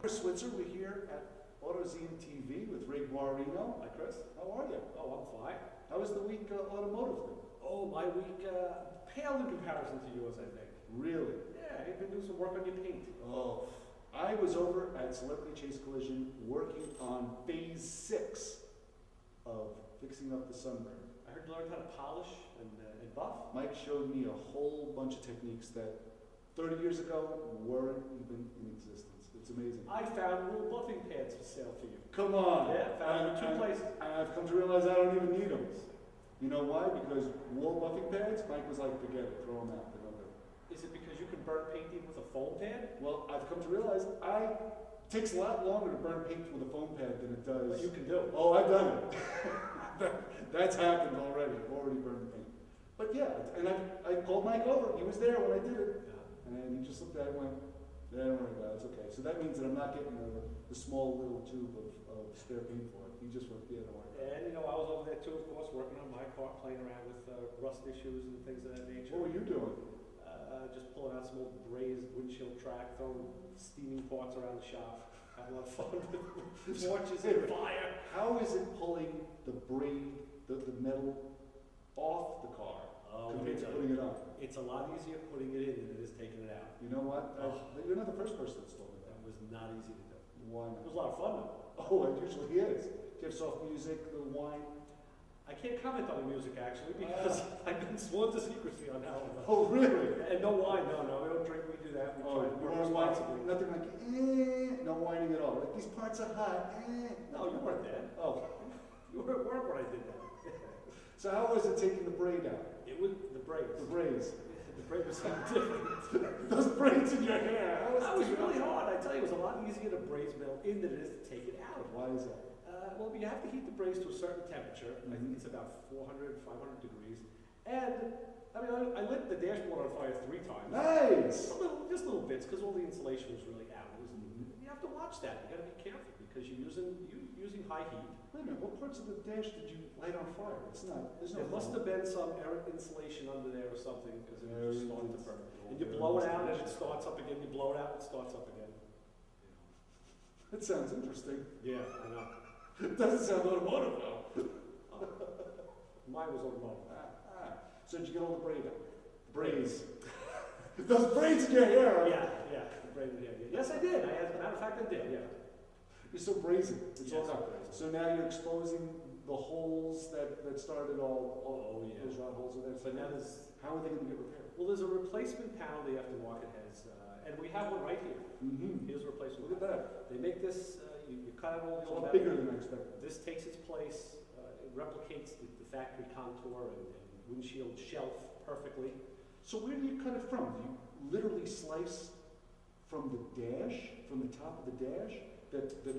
Chris Switzer. We're here at Autoseum TV with Ray Guarino. Hi, Chris. How are you? Oh, I'm fine. How was the week automotively? Oh, my week paled in comparison to yours, I think. Really? Yeah, you've been doing some work on your paint. Oh, I was over at Celebrity Chase Collision working on phase 6 of fixing up the sunburn. I heard you learned how to polish and buff. Mike showed me a whole bunch of techniques that 30 years ago weren't even in existence. It's amazing. I found little buffing pads for sale for you. Come on. Yeah, found them in 2 places. I've come to realize I don't even need them. You know why? Because wall buffing pads, Mike was like, forget it, throw them out. They're no good. Is it because you can burn paint even with a foam pad? Well, I've come to realize it takes a lot longer to burn paint with a foam pad than it does. But you can do it. Oh, I've done it. That's happened already. I've already burned the paint. But yeah, and I called Mike over. He was there when I did it. Yeah. And he just looked at it and went, yeah, don't worry about it, it's okay. So that means that I'm not getting the small little tube of spare paint for it. He just went, yeah, don't worry about it. And you know, I was over there too, of course, working on my car, playing around with rust issues and things of that nature. What were you doing? Just pulling out some old brazed windshield track, throwing steaming parts around the shop, having a lot of fun with torches and fire. How is it pulling the braid, the metal off the car compared to putting it on? It's a lot easier putting it in than it is taking it out. You know what? You're not the first person that's told me That that. was not easy to do. Why It not? was a lot of fun though. Oh, it usually is. Do you have soft music, a little wine? I can't comment on the music actually because I've been sworn to secrecy on that one. Oh, really? And no wine, no, we don't drink, we do that. We Oh, try to you work weren't responsibly. whining, nothing like, no whining at all. Like, these parts are hot, No, you weren't there. Oh, You were at work when I did that. so how was it taking the braid out? It was the braids. The braids. The braid was something different. Those braids in your hair. That was really hard. I tell you, it was a lot easier to braid mill in than it is to take it out. Why is that? Well, you have to heat the braids to a certain temperature. I think it's about 400, 500 degrees. And, I mean, I lit the dashboard on fire 3 times. Nice! Just little bits, because all the insulation was really out. You have to watch that. You got to be careful, because you're using high heat. Wait a minute, what parts of the dash did you light on fire? It's not, there's no There must have been some errant insulation under there or something, because it was Very starting to good. burn. And you blow it out, and it starts up again. You blow it out, it starts up again. That sounds interesting. Yeah, I know. It doesn't sound automotive though. Mine was automotive. So did you get all the braid out? The braids. Those braids in your hair. Yeah, the braid in here. Yes, I did. As a matter of fact, I did, yeah. You're so brazen. It's all Yes, done. brazen. So now you're exposing the holes that started all Oh, yeah. those rod holes in there. But now there's, How are they going to get repaired? well, there's a replacement panel the aftermarket has, and we have one right here. Mm-hmm. Here's a replacement Look at panel. that. They make this, you cut out all It's the a old lot metal. bigger than I expected. This takes its place, it replicates the factory contour and windshield shelf perfectly. So where do you cut it from? Do you literally slice from the dash, from the top of the dash?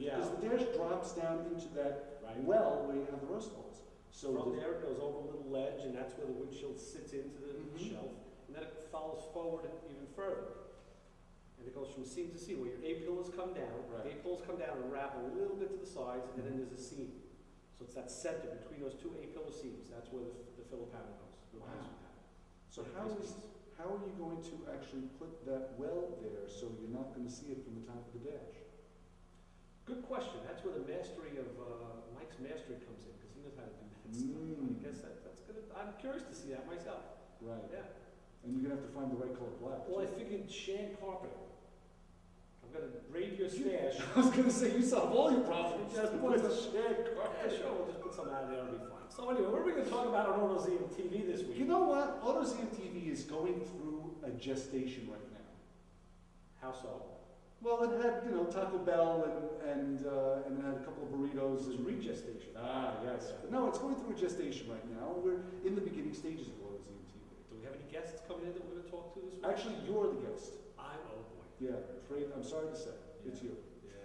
Yeah. Because the dash drops down into that Right. well where you have the rust holes. So From there, it goes over a little ledge, and that's where the windshield sits into the shelf, and then it follows forward even further. And it goes from seam to seam, where your A-pillars come down, Right. A-pillars come down and wrap a little bit to the sides, and then there's a seam. So it's that center between those 2 A-pillar seams, that's where the filler panel goes, the Wow. replacement panel. So how are you going to actually put that well there so you're not going to see it from the top of the dash? Good question, that's where the mastery of, Mike's mastery comes in, because he knows how to do that stuff. I guess that's good, I'm curious to see that myself, Right. yeah. And you're going to have to find the right color black. Well, I figured shag carpeting. I'm gonna braid your stash. I was going to say, you solve all your problems. Just put with the the shag Yeah, carpet. sure, we'll just put some out there, it'll be fine. So anyway, what are we gonna talk about on Autoseum TV this week? You know what? Autoseum TV is going through a gestation right now. How so? Well, it had, Taco Bell and it had a couple of burritos. It's And, regestation. yes. But no, it's going through a gestation right now. We're in the beginning stages of Autoseum TV. Do we have any guests coming in that we're gonna talk to this week? Actually, you're the guest. Oh boy. Yeah, I'm sorry to say. It's you.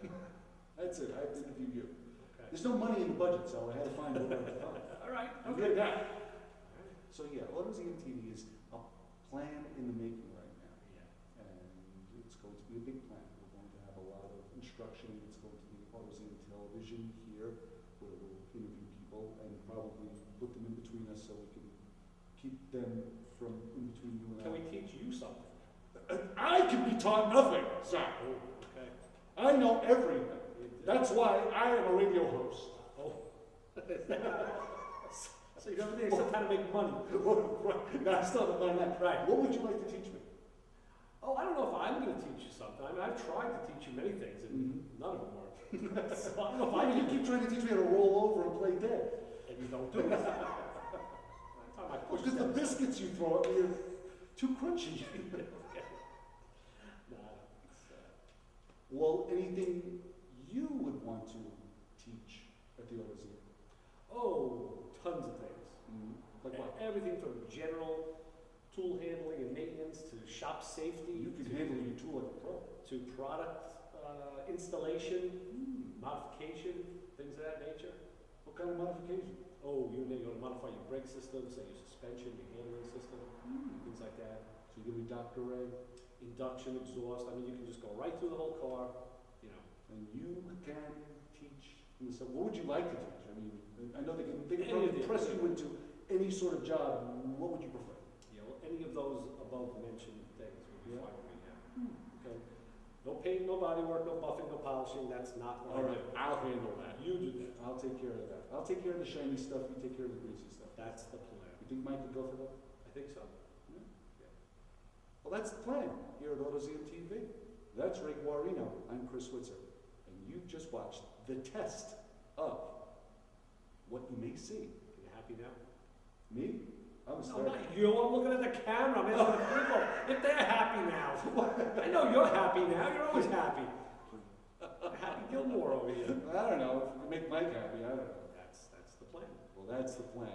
Yeah. That's it. I have to interview you. Okay. There's no money in the budget, so I had to find a way to find. All right, I'm okay. good now. So yeah, Autoseum TV is a plan in the making right now. Yeah. And it's going to be a big plan. We're going to have a lot of instruction. It's going to be Autoseum television here, where we'll interview people and probably put them in between us so we can keep them from in between you and I. Can we teach you something? I can be taught nothing, sir. Oh, okay. I know everything. That's why I am a radio host. Oh. So you don't think it's how to make money. Right. Now, still the money. Right. What would you like to teach me? Oh, I don't know if I'm going to teach you something. I mean, I've tried to teach you many things, and none of them work. So I don't know if I You can. keep trying to teach me how to roll over and play dead. And you don't do it. Because the biscuits you throw at me are too crunchy. No, I don't think so. Well, anything you would want to teach at the Autoseum? Oh, tons of things. Like what? Everything from general tool handling and maintenance to shop safety. You can handle your tool like a pro. To product installation, modification, things of that nature. What kind of modification? Oh, you want to modify your brake system, say your suspension, your handling system, things like that. So you give me Dr. Ray, Induction, exhaust. I mean, you can just go right through the whole car. You know. and you can teach. So what would you like to teach? I mean, I know they can Any probably of the- press you into any sort of job. What would you prefer? Yeah, well, any of those above mentioned things would be Yeah. fine with me. Yeah. Okay. No paint, no body work, no buffing, no polishing. That's not what All I right, do. I'll handle that. You do that. I'll take care of that. I'll take care of the shiny stuff. You take care of the greasy stuff. That's the plan. You think Mike would go for that? I think so. Well, that's the plan here at Autoseum TV. That's Ray Guarino. I'm Chris Switzer. And you've just watched the test of what you may see. Are you happy now? Me? I'm a No, star. not you. I'm looking at the camera. I'm asking the people if they're happy now. I know you're happy now. You're always happy. Happy Gilmore over here. I don't know. If we can make Mike happy, I don't know. That's the plan. Well, that's the plan.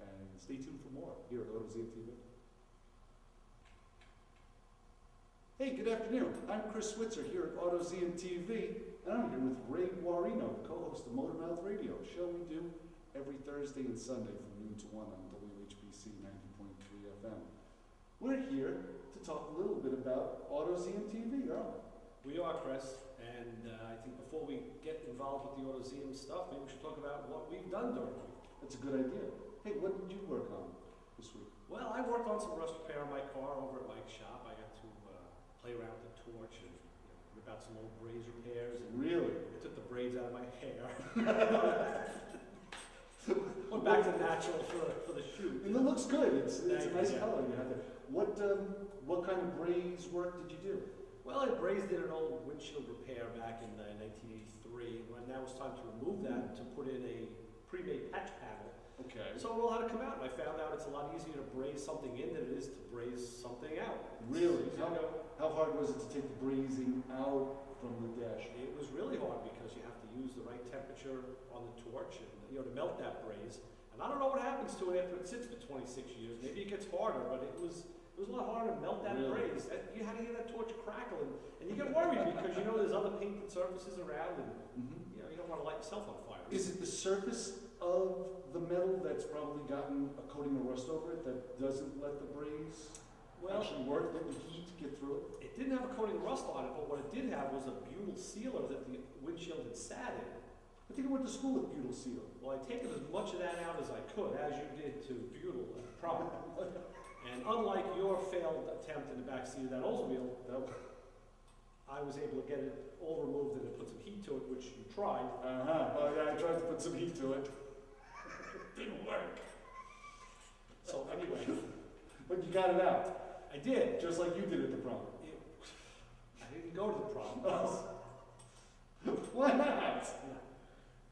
And stay tuned for more here at Autoseum TV. Hey, good afternoon. I'm Chris Switzer here at Autoseum TV, and I'm here with Ray Guarino, co-host of Motor Mouth Radio, a show we do every Thursday and Sunday from noon to 1 on WHBC 90.3 FM. We're here to talk a little bit about Autoseum TV, aren't we? We are, Chris, and I think before we get involved with the Autoseum stuff, maybe we should talk about what we've done during the week. That's a good idea. Hey, what did you work on this week? Well, I worked on some rust repair on my car over at Mike's shop. I got to play around with the torch and rip out some old braze repairs. And Really? I took the braids out of my hair. Went back to natural for the shoot. And it looks good. It's a Thank nice you. color you have there. What kind of braze work did you do? Well, I brazed in an old windshield repair back in 1983, and when now it's time to remove that to put in a pre-made patch panel. Okay. So it all had to come out, and I found out it's a lot easier to braze something in than it is to braze something out. Really? So, How hard was it to take the brazing out from the dash? it was really hard because you have to use the right temperature on the torch and to melt that braze. And I don't know what happens to it after it sits for 26 years. Maybe it gets harder, but it was a lot harder to melt that Really? braze. You had to hear that torch crackle, and you get worried because you know there's other painted surfaces around, and you don't want to light yourself on fire. Is it the surface of the metal that's probably gotten a coating of rust over it that doesn't let the braze actually work, that the heat get through it? It didn't have a coating of rust on it, but what it did have was a butyl sealer that the windshield had sat in. I think I went to school with butyl seal. Well, I taken as much of that out as I could, as you did to butyl at the prom. And unlike your failed attempt in the back seat of that Oldsmobile, I was able to get it all removed and to put some heat to it, which you tried. Oh yeah, I tried to put some heat to it. Didn't work. So anyway, But you got it out, I did. just like you did at the prom. I didn't go to the prom. Why not?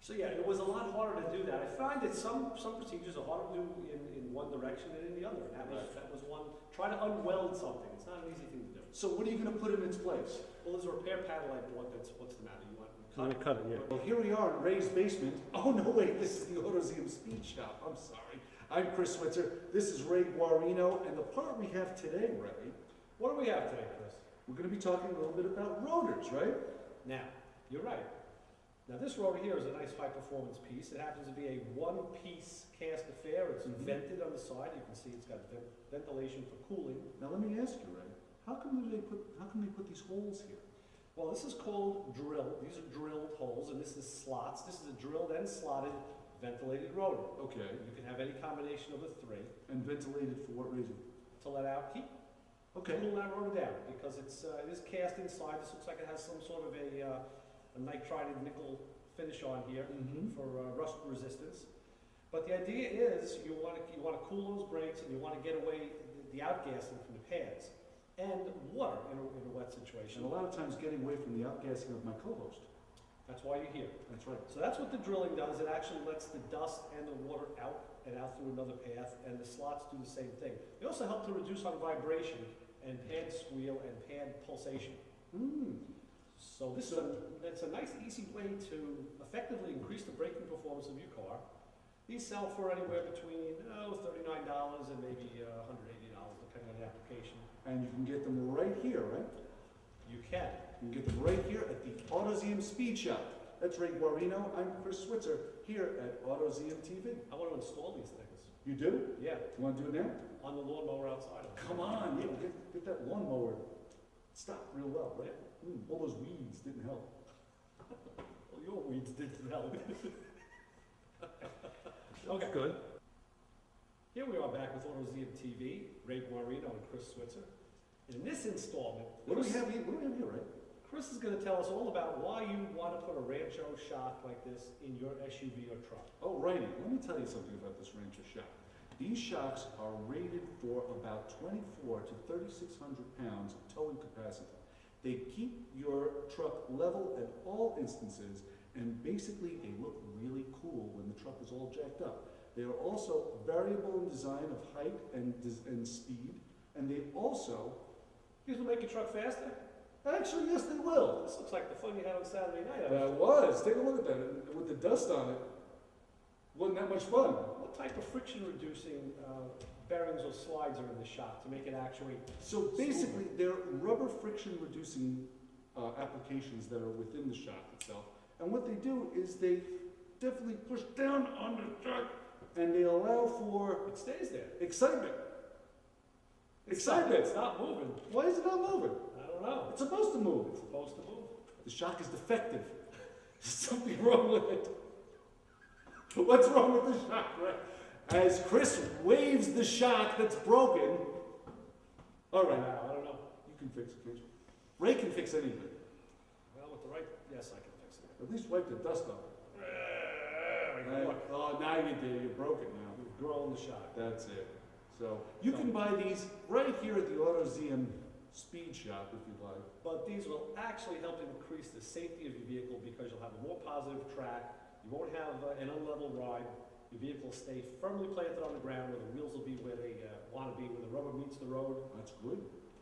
So yeah, it was a lot harder to do that. I find that some procedures are harder to do in one direction than in the other. And that was one. Try to unweld something. It's not an easy thing to do. So what are you going to put in its place? Well, there's a repair panel I bought. What's the matter? You want I'm gonna cut it, yeah. Well, here we are in Ray's basement. Oh, no, wait, this is the Autoseum Speed Shop. I'm sorry. I'm Chris Switzer. This is Ray Guarino, and the part we have today, Ray, What do we have today, Chris? we're going to be talking a little bit about rotors, right? Now, you're right. Now, this rotor here is a nice high-performance piece. It happens to be a one-piece cast affair. It's vented on the side. You can see it's got ventilation for cooling. Now, let me ask you, Ray, how come they put these holes here? Well, this is called drill. These are drilled holes, and this is slots. This is a drilled and slotted ventilated rotor. Okay. You can have any combination of the three And ventilated for what reason? to let out heat. Okay. A little narrower down, because it is cast inside. This looks like it has some sort of a nitrided nickel finish on here Mm-hmm. for rust resistance. But the idea is you want to cool those brakes, and you want to get away the outgassing from the pads and water in a wet situation. And a lot of times getting away from the outgassing of my co-host. That's why you're here. That's right. So that's what the drilling does. It actually lets the dust and the water out and out through another path, and the slots do the same thing. They also help to reduce on vibration and pad squeal and pad pulsation. So it's a nice, easy way to effectively increase the braking performance of your car. These sell for anywhere between $39 and maybe $180, depending on the application. And you can get them right here, right? You can. You can get them right here at the Autoseum Speed Shop. That's Ray Guarino. I'm Chris Switzer here at Autoseum TV. I want to install these things. You do? Yeah, You want to do it now? on the lawnmower outside. Come on, yeah, get that lawnmower stopped real well, right? All those weeds didn't help. Well, your weeds didn't help. Okay. Good. Here we are back with Autoseum TV, Ray Guarino and Chris Switzer. In this installment, What do we have here? What do we have here, right? Chris is going to tell us all about why you want to put a Rancho shock like this in your SUV or truck. Oh, righty. Let me tell you something about this Rancher shock. These shocks are rated for about 24 to 3,600 pounds of towing capacity. They keep your truck level at all instances, and basically they look really cool when the truck is all jacked up. They are also variable in design of height and speed, and they also... These will make your truck faster? Actually, yes, they will. This looks like the fun you had on Saturday night. That was. Take a look at that. With the dust on it, wasn't that much fun. What type of friction-reducing bearings or slides are in the shock to make it actuate? So basically, they're rubber friction reducing applications that are within the shock itself. And what they do is they definitely push down on the truck and they allow for It stays there. excitement. Excitement. It's not moving. Why is it not moving? I don't know. It's supposed to move. It's supposed to move. The shock is defective. There's something wrong with it. What's wrong with the shock, right? As Chris waves the shock that's broken. All right. I don't know. You can fix it, can't you? Ray can fix anything. Well, with the right, yes, I can fix it. At least wipe the dust off. Look, Oh, now you did. You broke it now. we've grown the shock. That's it. So you can buy these right here at the Autoseum Speed Shop if you'd like. But these will actually help increase the safety of your vehicle because you'll have a more positive track. You won't have an unlevel ride. Your vehicle will stay firmly planted on the ground where the wheels will be where they want to be, where the rubber meets the road. That's good.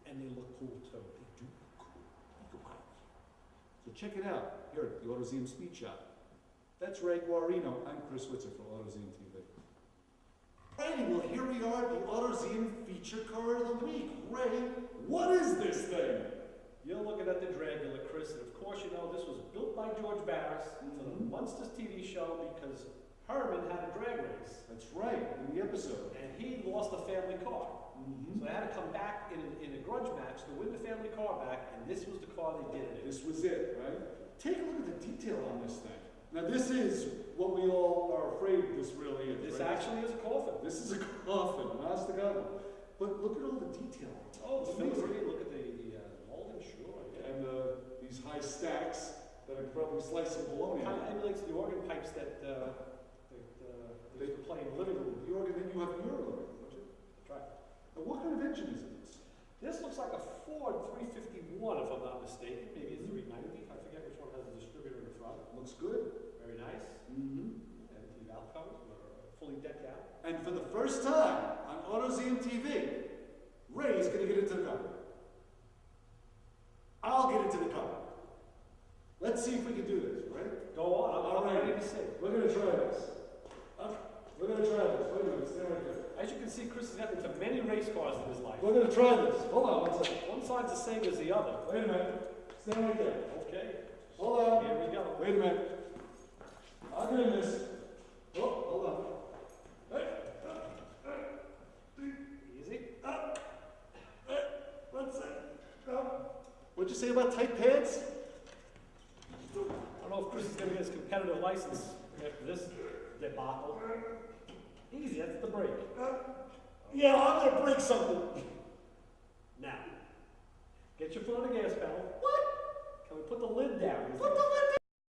And they look cool too. They do look cool. You can buy them. So check it out here at the Autoseum Speed Shop. That's Ray Guarino. I'm Chris Switzer for Autoseum TV. Righty, well here we are at the Autoseum Feature Car of the Week. Ray, what is this thing? You're looking at the Dragula, Chris, and of course you know this was built by George Barris for the Munsters TV show because Herman had a drag race. That's right, in the episode. And he lost a family car. So they had to come back in a grudge match to win the family car back, and this was the car they did it in. This was it, right? Take a look at the detail on this thing. Now this is what we all are afraid this really is. This right? actually is a coffin. This is a coffin, honest to God. But look at all the detail. Oh, it's amazing. filigree. Look at the molding, sure. Yeah. And these high stacks that I could probably slice some bologna Kind on. of emulates the organ pipes that they used to play in the living room. The organ that you have in your living room, don't you? That's right. Now what kind of engine is this? This looks like a Ford 351, if I'm not mistaken. Maybe a 390. I forget which one has a distributor in the front. Looks good. Very nice. Mm-hmm. And the valve covers are fully decked out. And for the first time on Autoseum TV, Ray's gonna get into the car. I'll get into the car. Let's see if we can do this, right? Go on. I'm ready to see. We're gonna try this. We're gonna try this. Wait a minute, stay right there. As you can see, Chris has gotten into many race cars in his life. We're gonna try this. Hold on one second. One side's the same as the other. Wait a minute. Stay right there. Okay. Hold on. Here we go. Wait a minute. I'll get in this. Oh, hold on. Hey. Easy. What's that? What'd you say about tight pads? I don't know if Chris is going to get his competitive license after this debacle. Easy, that's the brake. Yeah, I'm gonna break something. Now, get your foot on the gas pedal. What? Can we put the lid down? Put the lid